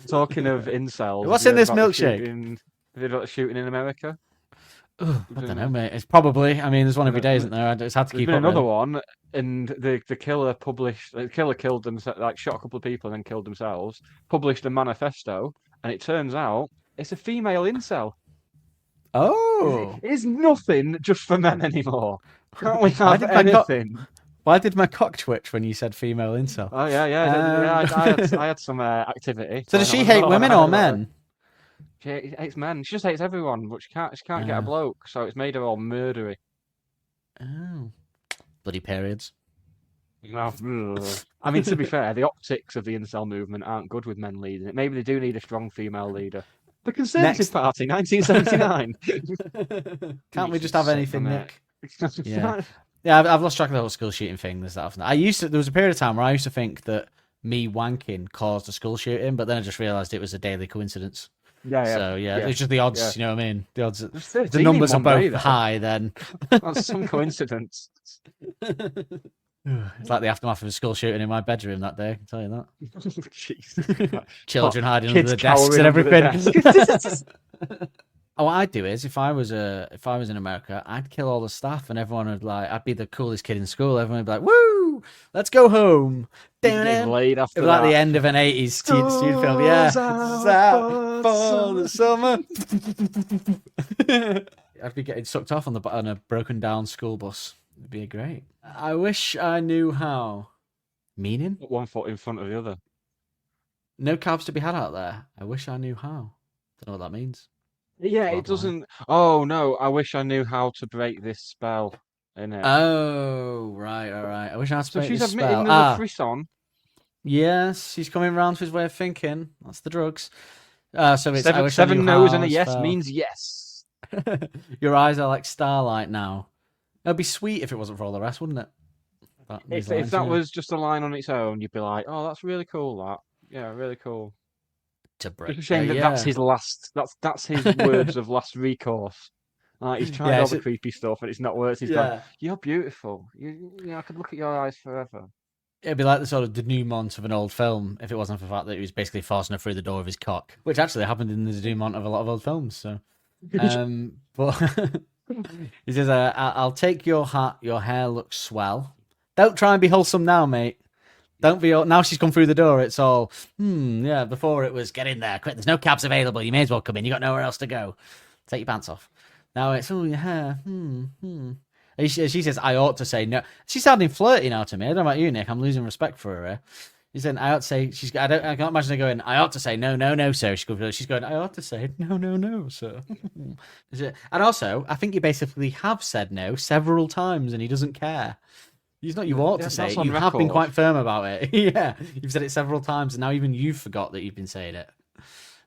Talking of incels, what's have in you this heard about the milkshake? shooting- Have you heard about the shooting in America? I don't know, mate. It's probably. I mean, there's one every day, isn't there? It's hard to There's keep been up. another Really. one, and the killer killed themselves, like shot a couple of people and then killed themselves. Published a manifesto, and it turns out it's a female incel. Oh, It's nothing just for men anymore. Can't we Why have did men not- anything? Why did my cock twitch when you said female incel? Oh I had some activity. So does she hate women or men? She hates men. She just hates everyone, but she can't get a bloke, so it's made her all murdery. Oh, bloody periods. I mean, to be fair, the optics of the incel movement aren't good with men leading it. Maybe they do need a strong female leader. The Conservative Party, 1979. Can't we just have anything, Nick? Yeah, I've lost track of the whole school shooting thing. There's that often. There was a period of time where I used to think that me wanking caused a school shooting, but then I just realised it was a daily coincidence. So it's just the odds. You know what I mean? The odds. The numbers are both high. Then that's some coincidence. It's like the aftermath of a school shooting in my bedroom that day. I can tell you that. Jeez. Children hiding under the desks and everything. What I'd do is if I was in America, I'd kill all the staff and everyone would I'd be the coolest kid in school. Everyone would be like, "Woo, let's go home." Laid after like the end of an 80s student film. Yeah. For the summer. I'd be getting sucked off on a broken down school bus. It'd be great. I wish I knew how. Meaning? Put one foot in front of the other. No cabs to be had out there. I wish I knew how. Don't know what that means. Yeah, it doesn't. Oh no! I wish I knew how to break this spell. Innit? Oh right, all right. I wish I had to break this spell. So she's admitting there's a frisson. Yes, she's coming round to his way of thinking. That's the drugs. So it's seven no's and a yes means yes. Your eyes are like starlight now. It'd be sweet if it wasn't for all the rest, wouldn't it? If that was just a line on its own, you'd be like, "Oh, that's really cool." That, yeah, really cool. To break. It's a shame that that's his last. That's his words of last recourse. He's tried all the creepy stuff and it's not worked. He's gone, "You're beautiful. I could look at your eyes forever." It'd be like the sort of denouement of an old film if it wasn't for the fact that he was basically forcing her through the door of his cock, which actually happened in the denouement of a lot of old films. So, but. He says, "I'll take your hat. Your hair looks swell. Don't try and be wholesome now, mate. Don't be. Now she's come through the door. It's all, yeah. Before it was get in there, quick. There's no cabs available. You may as well come in. You got nowhere else to go. Take your pants off. Now it's your hair. And she says, I ought to say no. She's sounding flirty now to me. I don't know about you, Nick. I'm losing respect for her. He said, I ought to say, I can't imagine her going, I ought to say, no, sir. She's going, I ought to say, no, sir. And also, I think you basically have said no several times and he doesn't care. He's not, you ought to say it. You have been quite firm about it. Yeah, you've said it several times and now even you forgot that you've been saying it.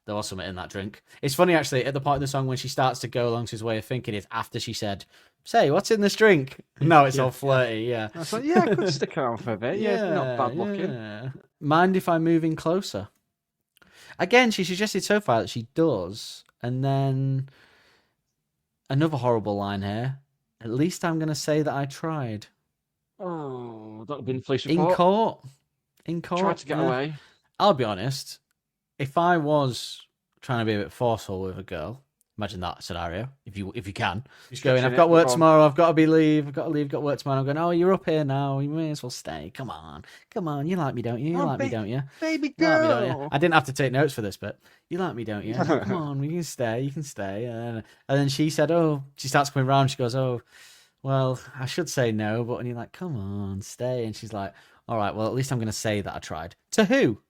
There was something in that drink. It's funny, actually, at the part of the song when she starts to go along to his way of thinking, it's after she said, say, what's in this drink? No, it's all flirty, yeah. I was like, I could stick around for a bit. Yeah, it's not bad looking. Mind if I move in closer? Again, she suggested so far that she does. And then another horrible line here. At least I'm going to say that I tried. Oh, that would have been police report. In court. Tried to get away. I'll be honest. If I was trying to be a bit forceful with a girl, imagine that scenario. If you can, just going, I've got work tomorrow. I've got to leave. Got work tomorrow. I'm going, oh, you're up here now. You may as well stay. Come on. You like me, don't you? You like me, don't you? Baby girl. You like me, don't you? I didn't have to take notes for this, but you like me, don't you? Come on, you can stay. You can stay. And then she said, oh, she starts coming around. She goes, oh, well, I should say no, but and you're like, come on, stay. And she's like, all right, well, at least I'm going to say that I tried. To who?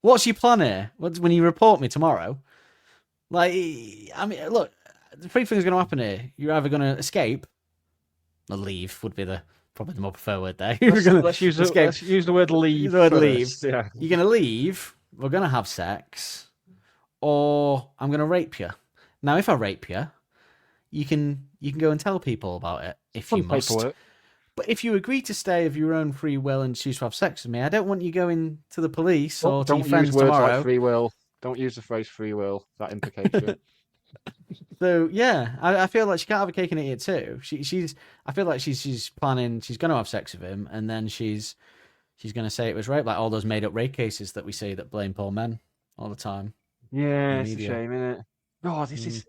What's your plan here? When you report me tomorrow? Like, I mean, look, the three things are going to happen here. You're either going to escape, or leave would be probably the more preferred word there. Let's use the word leave. The word leave. Yeah. You're going to leave, we're going to have sex, or I'm going to rape you. Now, if I rape you, you can go and tell people about it if you must. Paperwork. But if you agree to stay of your own free will and choose to have sex with me, I don't want you going to the police or to your friends tomorrow. Don't use words like free will. Don't use the phrase free will. That implication. So yeah, I feel like she can't have a cake and eat it too. I feel like she's planning. She's going to have sex with him, and then she's going to say it was rape, like all those made up rape cases that we see that blame poor men all the time. Yeah, it's a shame, isn't it? Oh, this is.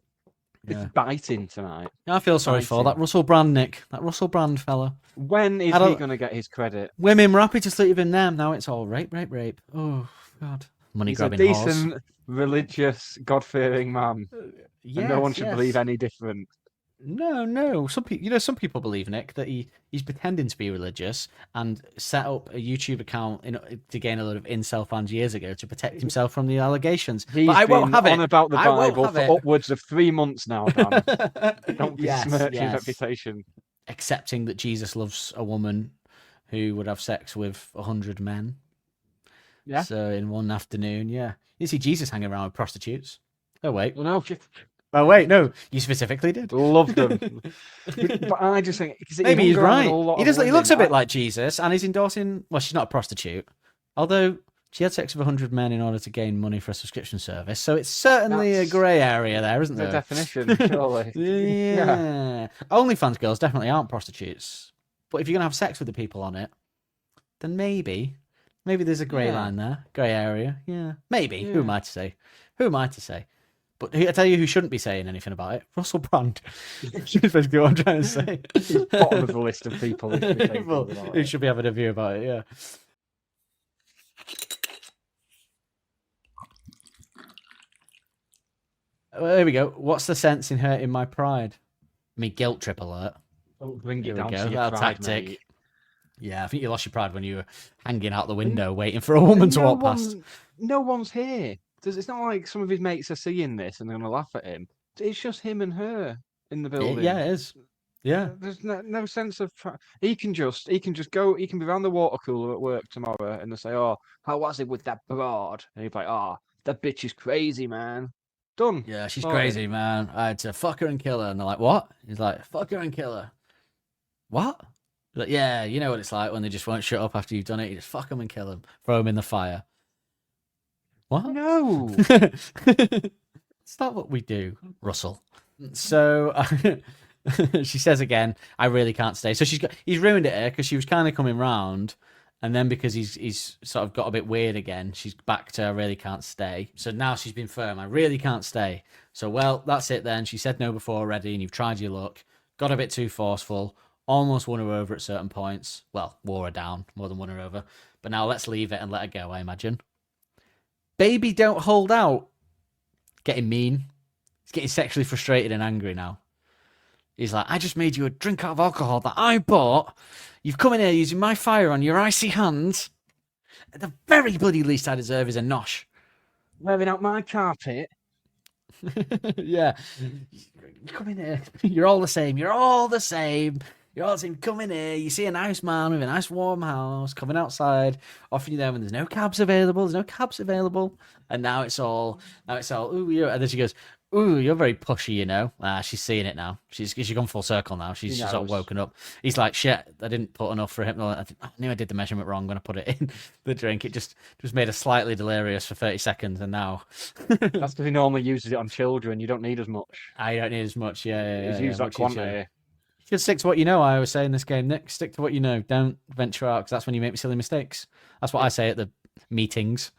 It's biting tonight. I feel sorry for that Russell Brand, Nick. That Russell Brand fella. When is he going to get his credit? Women were happy to sleep with him now. Now it's all rape. Oh, God. Money-grabbing horse. He's a decent, religious, God-fearing man. Yes, and no one should believe any different. No. Some people believe, Nick, that he's pretending to be religious and set up a YouTube account to gain a lot of incel fans years ago to protect himself from the allegations. He's But I been won't have on it. about the I won't Bible have for it. upwards of 3 months now, Dan. Don't besmirch his Yes. reputation. Accepting that Jesus loves a woman who would have sex with 100 men. Yeah. So in one afternoon, yeah. You see Jesus hanging around with prostitutes. Oh, wait. Well, no, No. You specifically did. love them. But I just think... 'cause he Maybe hung he's around right. with a lot He of looks a women. bit like Jesus, and he's endorsing... Well, she's not a prostitute. Although she had sex with 100 men in order to gain money for a subscription service. So it's certainly a That's grey area there, isn't the there? definition, surely. Yeah. OnlyFans girls definitely aren't prostitutes. But if you're going to have sex with the people on it, then maybe there's a grey line there. Grey area. Yeah. Maybe. Yeah. Who am I to say? But I tell you who shouldn't be saying anything about it. Russell Brand. That's basically what I'm trying to say. Bottom of the list of people who should be thinking Well, about who it. should be having a view about it, yeah. Well, there we go. What's the sense in hurting my pride? I mean, guilt trip alert. Don't bring Here it we down go. to your That pride, tactic. mate. Yeah, I think you lost your pride when you were hanging out the window waiting for a woman to walk past. No one's here. It's not like some of his mates are seeing this and they're going to laugh at him. It's just him and her in the building. Yeah, it is. Yeah. There's no sense of... He can just go... He can be around the water cooler at work tomorrow and they say, oh, how was it with that broad? And he's like, oh, that bitch is crazy, man. Done. Yeah, she's Sorted. crazy, man. I had to fuck her and kill her. And they're like, what? He's like, fuck her and kill her. What? Like, yeah, you know what it's like when they just won't shut up after you've done it. You just fuck them and kill them. Throw them in the fire. What? No. It's not what we do, Russell. So she says again, I really can't stay. So he's ruined it here because she was kind of coming round. And then because he's sort of got a bit weird again, she's back to I really can't stay. So now she's been firm. I really can't stay. So, well, that's it then. She said no before already and you've tried your luck. Got a bit too forceful. Almost won her over at certain points. Well, wore her down more than won her over. But now let's leave it and let her go, I imagine. Baby, don't hold out. Getting mean. He's getting sexually frustrated and angry now. He's like, I just made you a drink out of alcohol that I bought. You've come in here using my fire on your icy hands. At the very bloody least I deserve is a nosh. Wearing out my carpet. Yeah. You come in here. You're all the same. You're all the same. Come in here. You see a nice man with a nice warm house coming outside, offering you them, and there's no cabs available. And now it's all, ooh, and then she goes, ooh, you're very pushy, you know. She's seeing it now. She's gone full circle now. She's sort of woken up. He's like, shit, I didn't put enough for him. I knew I did the measurement wrong when I put it in the drink. It just made her slightly delirious for 30 seconds, and now... That's because he normally uses it on children. You don't need as much. I don't need as much, yeah. He's used that quantity. Just stick to what you know, I always say in this game, Nick. Stick to what you know. Don't venture out, because that's when you make silly mistakes. That's what I say at the meetings.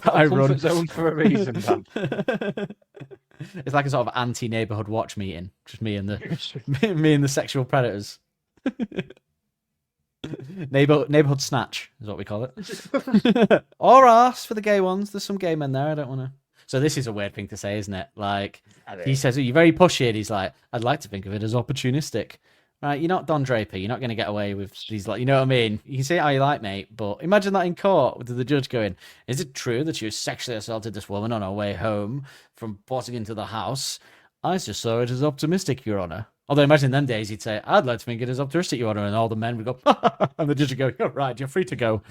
I run zone for a reason, Dan. It's like a sort of anti-neighborhood watch meeting. Just me and the sexual predators. Neighborhood snatch is what we call it. Or arse for the gay ones. There's some gay men there. I don't want to. So this is a weird thing to say, isn't it? Like he says, you're very pushy. And he's like, I'd like to think of it as opportunistic. Right, you're not Don Draper. You're not going to get away with these, like, you know what I mean? You can say it how you like, mate, but imagine that in court with the judge going, is it true that you sexually assaulted this woman on her way home from porting into the house? I just saw it as optimistic, Your Honour. Although imagine in them days he'd say, I'd like to think it is optimistic, Your Honour, and all the men would go, and the judge would go, you're right, you're free to go.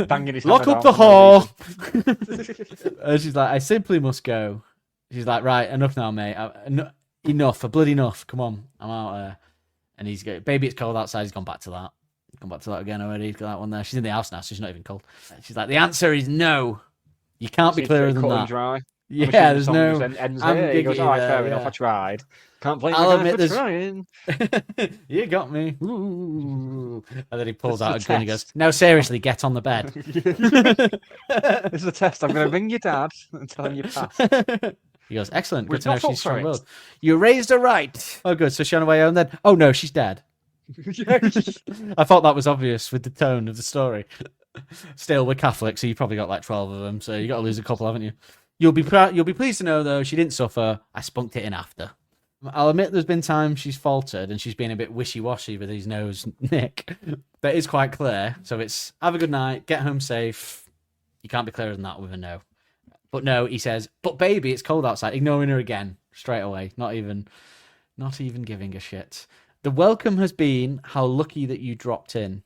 Banging his Lock hammer up the down for no whore. And she's like, I simply must go. She's like, right, enough now, mate. Enough, a bloody enough. Come on, I'm out there. And he's going, baby, it's cold outside. He's gone back to that. Gone back to that again already. He's got that one there. She's in the house now, so she's not even cold. She's like, the answer is no. You can't be Seems clearer pretty than cut that. and dry. Yeah, I'm there's assuming the no. song just ends there. He goes, all right, fair enough, I tried. Can't blame I'll the guy admit for there's- trying. You got me. Ooh. And then he pulls It's out a a gun and he goes, test. no, seriously, get on the bed. This is a test. I'm going to ring your dad and tell him you passed. He goes, excellent. Good We've to know not fought she's for strong it. willed. You raised her right. Oh, good. So she on her way home then? Oh, no, she's dead. I thought that was obvious with the tone of the story. Still, we're Catholic, so you probably got like 12 of them, so you got to lose a couple, haven't you? You'll be pleased to know, though, she didn't suffer. I spunked it in after. I'll admit there's been times she's faltered and she's been a bit wishy-washy with his nose nick. That is quite clear. So it's have a good night, get home safe. You can't be clearer than that with a no. But no, he says, but baby, it's cold outside. Ignoring her again, straight away. Not even giving a shit. The welcome has been how lucky that you dropped in.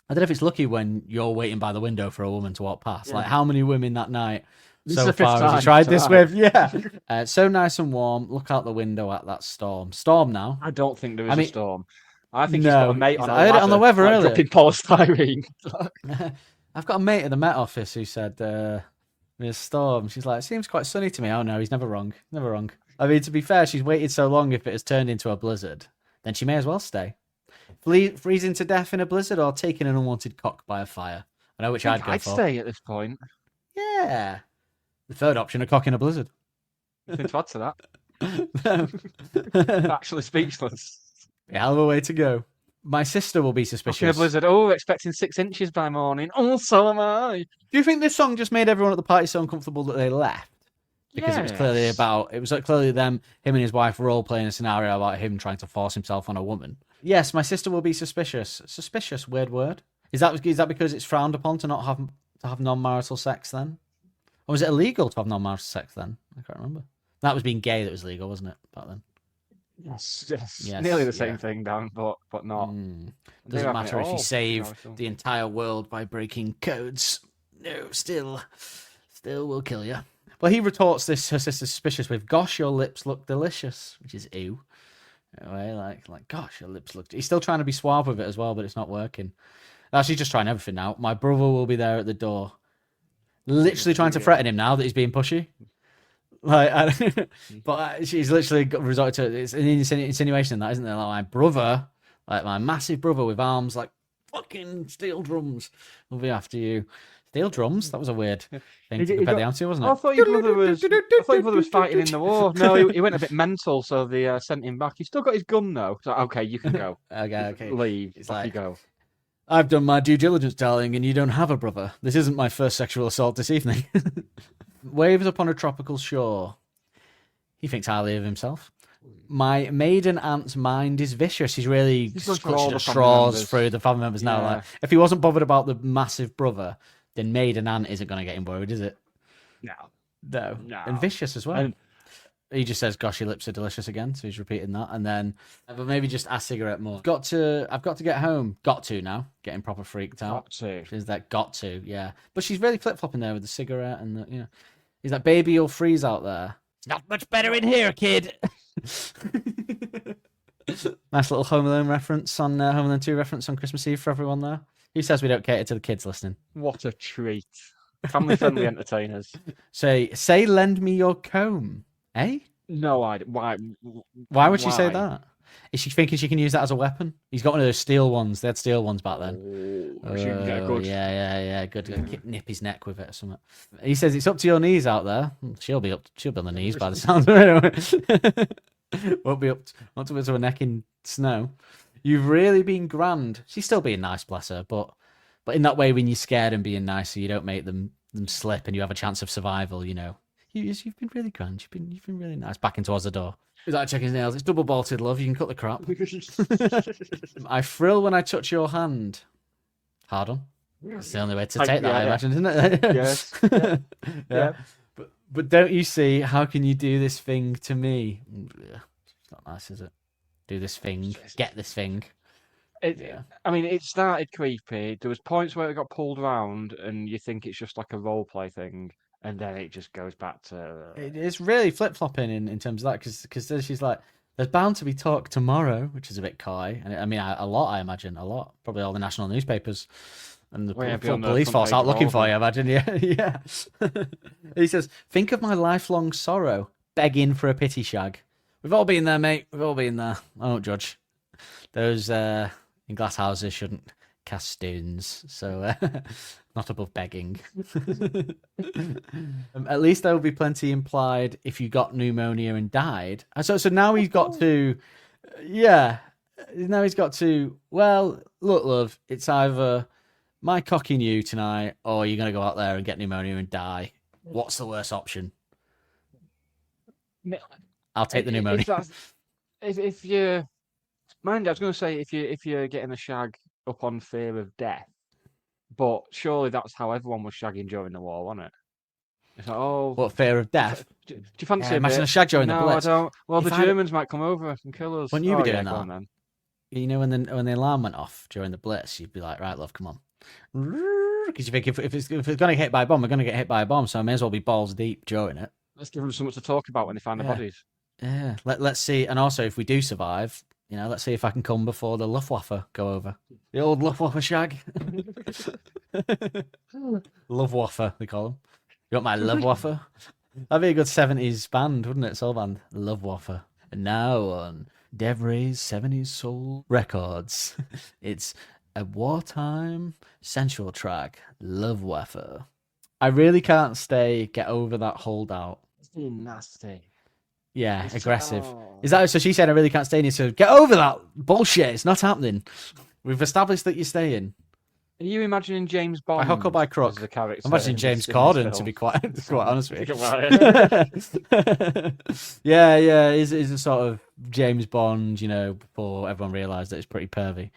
I don't know if it's lucky when you're waiting by the window for a woman to walk past. Yeah. Like how many women that night so far has he tried this with? Yeah. So nice and warm. Look out the window at that storm. Storm now. I don't think there is a storm. I think he's got a mate on I heard it on the weather earlier. Dropping polystyrene. I've got a mate at the Met Office who said there's a storm. She's like, it seems quite sunny to me. Oh no, he's never wrong. Never wrong. I mean, to be fair, she's waited so long. If it has turned into a blizzard, then she may as well stay. Freezing to death in a blizzard or taking an unwanted cock by a fire. I know which I'd go for. I'd stay at this point. Yeah. The third option, a cock in a blizzard. Nothing to add to that. No. Actually speechless. A hell of a way to go. My sister will be suspicious. Cock in a blizzard. Oh, expecting 6 inches by morning. Oh, so am I. Do you think this song just made everyone at the party so uncomfortable that they left? Because it was clearly them, him and his wife were all playing a scenario about him trying to force himself on a woman. Yes, my sister will be suspicious. Suspicious, weird word. Is that because it's frowned upon to not have non-marital sex then? Or was it illegal to have non-marital sex then? I can't remember. That was being gay that was legal, wasn't it, back then? Yes. Nearly the same thing, Dan, but not. Doesn't matter if you save the entire world by breaking codes. No, still will kill you. Well, he retorts this, her sister's suspicious with, gosh, your lips look delicious, which is ew. Anyway, like, gosh, your lips look... He's still trying to be suave with it as well, but it's not working. She's just trying everything now. My brother will be there at the door. Literally trying to threaten him now that he's being pushy. But she's literally resorted to... It's an insinuation in that, isn't there? Like, my brother, like my massive brother with arms like fucking steel drums, will be after you. Steel drums? That was a weird thing to compare the arms to, wasn't it? I thought your brother was fighting in the war. No, he went a bit mental, so they sent him back. He's still got his gun, though. So, okay, you can go. Okay. Leave. It's like, you go. I've done my due diligence, darling, and you don't have a brother. This isn't my first sexual assault this evening. Waves upon a tropical shore. He thinks highly of himself. My maiden aunt's mind is vicious. He's really clutching at straws through the family members now. Like, if he wasn't bothered about the massive brother, then maiden aunt isn't going to get him worried, is it? No. And vicious as well. He just says, gosh, your lips are delicious again. So he's repeating that. And then, but maybe just a cigarette more. I've got to get home. Got to now. Getting proper freaked out. Got to. Is that got to, yeah. But she's really flip-flopping there with the cigarette and the, you know. He's like, baby, you'll freeze out there. It's not much better in here, kid. Nice little Home Alone reference on Home Alone 2 reference on Christmas Eve for everyone there. Who says we don't cater to the kids listening? What a treat. Family-friendly entertainers. Say, lend me your comb. Eh? No, Why would she say that? Is she thinking she can use that as a weapon? He's got one of those steel ones. They had steel ones back then. She can get a good... Yeah. Good. Nip his neck with it or something. He says it's up to your knees out there. She'll be on the knees by the sound of it. Won't be up to her neck in snow. You've really been grand. She's still being nice, bless her, but in that way, when you're scared and being nice, so you don't make them slip and you have a chance of survival, you know. You've been really grand. You've been really nice. Backing towards the door. He's like checking his nails. It's double bolted, love. You can cut the crap. I thrill when I touch your hand. Hard on. That's the only way to take that, I imagine, isn't it? Yes. Yeah. But don't you see? How can you do this thing to me? It's not nice, is it? Do this thing. Get this thing. I mean, it started creepy. There was points where it got pulled around, and you think it's just like a role play thing. And then it just goes back to... It's really flip-flopping in terms of that, because she's like, there's bound to be talk tomorrow, which is a bit coy. And I mean, a lot, I imagine, a lot. Probably all the national newspapers and the police force out looking for you, I imagine. Yeah. He says, think of my lifelong sorrow, begging for a pity shag. We've all been there, mate. We've all been there. I don't judge. Those in glass houses shouldn't cast stones, so not above begging. At least there will be plenty implied if you got pneumonia and died. So now he's got to, now he's got to, well, look, love, it's either my cocking you tonight or you're going to go out there and get pneumonia and die. What's the worst option? I'll take the pneumonia. if you mind, I was going to say if you're getting a shag up on fear of death, but surely that's how everyone was shagging during the war, wasn't it? It's like, oh, What, fear of death? do you fancy Yeah, a imagine bit? a shag during the No, I Blitz. don't. Well, If the I'd- Germans might come over and kill us. Wouldn't you be doing Go that? on then. You know, when the alarm went off during the Blitz, you'd be like, right, love, come on. Because you think if it's going to get hit by a bomb, we're going to get hit by a bomb, so I may as well be balls deep during it. Let's give them something to talk about when they find the Yeah. bodies. Yeah, let's see. And also, if we do survive, you know, let's see if I can come before the Luftwaffe go over. The old Luftwaffe shag. Luftwaffe, they call them. You got my Luftwaffe? That'd be a good 70s band, wouldn't it? Soul band. Luftwaffe. And now on Devre's 70s Soul Records, it's a wartime sensual track, Luftwaffe. I really can't get over that holdout. It's nasty. Yeah, It's aggressive. oh. Is that so? She said, I really can't stay in here, so get over that bullshit. It's not happening. We've established that you're staying. Are you imagining James Bond? By hook or by crook? as the character? I'm imagining in James this Corden, to film? be quite honest with Think you. about it. yeah, is a sort of James Bond, you know, before everyone realised that it's pretty pervy.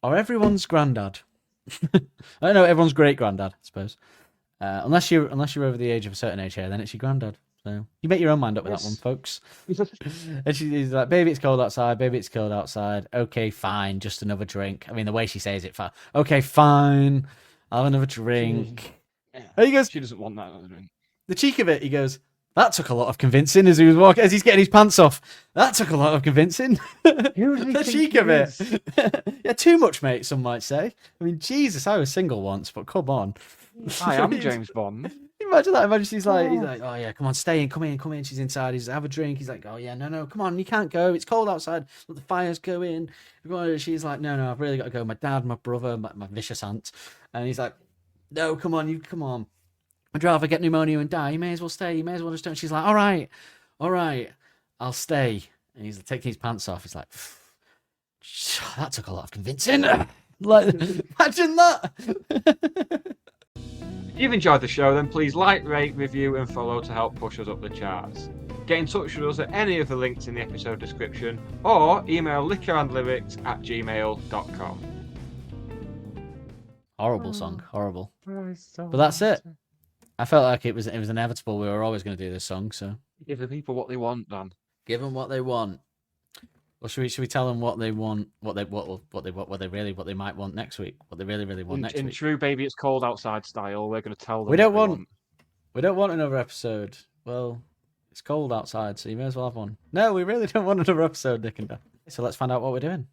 Or everyone's granddad. I don't know, everyone's great granddad, I suppose. Unless you're over the age of a certain age here, then it's your granddad. So you make your own mind up with that one, folks. And she's like, baby, it's cold outside. Baby, it's cold outside. Okay, fine. Just another drink. I mean, the way she says it, okay, fine. I'll have another drink. And he goes, She doesn't want that other drink. the cheek of it, he goes, that took a lot of convincing as he was walking, as he's getting his pants off. That took a lot of convincing. The cheek of it. Yeah, too much, mate, some might say. I mean, Jesus, I was single once, but come on. I am James Bond. Imagine that. Imagine he's like, oh yeah, come on, stay in, come in. She's inside. He's have a drink. He's like, oh yeah, no, come on, you can't go. It's cold outside. Let the fires go in. She's like, no, I've really got to go. My dad, my brother, my vicious aunt, and he's like, no, come on. I'd rather get pneumonia and die. You may as well stay. You may as well just don't. She's like, all right, I'll stay. And he's taking his pants off. He's like, that took a lot of convincing. Like, imagine that. If you've enjoyed the show, then please like, rate, review, and follow to help push us up the charts. Get in touch with us at any of the links in the episode description, or email liquorandlyrics@gmail.com. Horrible song, horrible. But that's it. I felt like it was inevitable. We were always going to do this song, so Give the people what they want, Dan. give them what they want. Or should we tell them what they want, what they might want next week, what they really want next In week? true Baby It's Cold Outside style, we're going to tell them. We don't what they want another episode. Well, it's cold outside, so you may as well have one. No, we really don't want another episode, Nick and Dan. So let's find out what we're doing.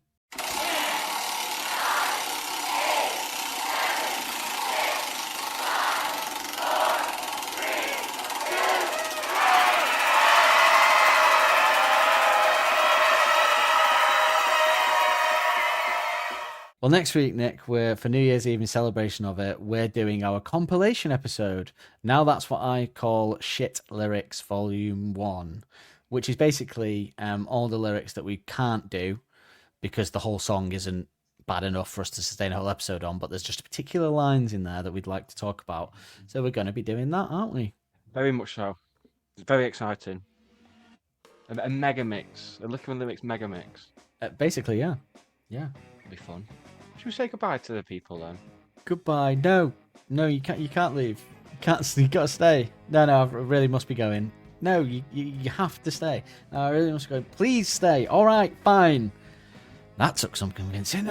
Well, next week, Nick, for New Year's Eve in celebration of it, we're doing our compilation episode. Now that's what I call Shit Lyrics Volume 1, which is basically all the lyrics that we can't do because the whole song isn't bad enough for us to sustain a whole episode on, but there's just particular lines in there that we'd like to talk about. So we're going to be doing that, aren't we? Very much so. It's very exciting. A mega mix. A Liquor and Lyrics mega mix. Basically, yeah. Yeah. It'll be fun. Should we say goodbye to the people then? Goodbye. No, you can't leave. You gotta stay. No, I really must be going. No, you have to stay. No, I really must go. Please stay. All right, fine. That took some convincing.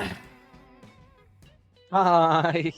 Bye.